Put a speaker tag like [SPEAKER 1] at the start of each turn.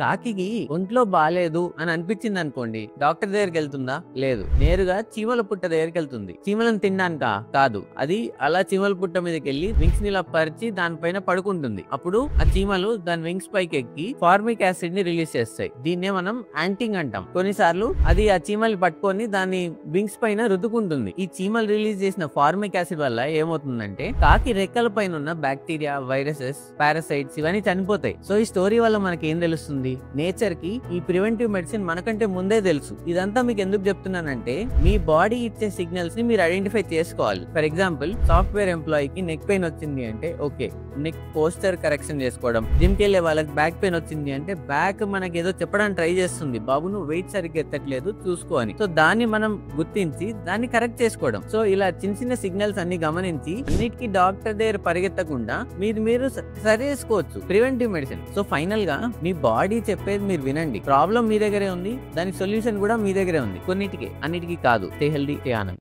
[SPEAKER 1] కాకికి ఒంట్లో బాలేదు అని అనిపించింది అనుకోండి, డాక్టర్ దగ్గరికి వెళ్తుందా? లేదు. నేరుగా చీమల పుట్ట దగ్గరికి వెళ్తుంది. చీమలను తినడానికా? కాదు. అది అలా చీమల పుట్ట మీదకి వెళ్ళి వింగ్స్ ని ఇలా పరిచి దానిపైన పడుకుంటుంది. అప్పుడు ఆ చీమలు దాని వింగ్స్ పైకి ఎక్కి ఫార్మిక్ యాసిడ్ ని రిలీజ్ చేస్తాయి. దీన్నే మనం యాంటింగ్ అంటాం. కొన్నిసార్లు అది ఆ చీమల్ని పట్టుకొని దాని వింగ్స్ పైన రుద్దుకుంటుంది. ఈ చీమలు రిలీజ్ చేసిన ఫార్మిక్ యాసిడ్ వల్ల ఏమవుతుందంటే కాకి రెక్కల పైన ఉన్న బ్యాక్టీరియా, వైరసెస్, పారాసైట్స్ ఇవన్నీ చనిపోతాయి. సో ఈ స్టోరీ వల్ల మనకి ఏం తెలుస్తుంది? నేచర్ కి ఈ ప్రివెంటివ్ మెడిసిన్ మనకంటే ముందే తెలుసు. ఇదంతా మీకు ఎందుకు చెప్తున్నానంటే మీ బాడీ ఇచ్చే సిగ్నల్స్ ని మీరు ఐడెంటిఫై చేసుకోవాలి. ఫర్ ఎగ్జాంపుల్, సాఫ్ట్వేర్ ఎంప్లాయీకి నెక్ పెయిన్ వచ్చింది అంటే ఓకే, నెక్ పోస్టర్ కరెక్షన్ చేసుకోవడం. జిమ్ కి వెళ్ళే వాళ్ళకి బ్యాక్ పెయిన్ వచ్చింది అంటే బ్యాక్ మనకి ఏదో చెప్పడానికి ట్రై చేస్తుంది, బాబు నువ్వు వెయిట్ సరిగ్గా ఎత్తట్లేదు చూసుకో అని. సో దాన్ని మనం గుర్తించి దాన్ని కరెక్ట్ చేసుకోవడం. సో ఇలా చిన్న చిన్న సిగ్నల్స్ అన్ని గమనించి అన్నిటికీ డాక్టర్ దగ్గర పరిగెత్తకుండా మీరు సరి చేసుకోవచ్చు ప్రివెంటివ్ మెడిసిన్. సో ఫైనల్ గా మీ బాడీ చెప్పేది మీరు వినండి. ప్రాబ్లం మీ దగ్గరే ఉంది, దానికి సొల్యూషన్ కూడా మీ దగ్గరే ఉంది. కొన్నిటికి, అన్నిటికీ కాదు. Stay healthy, stay Anand.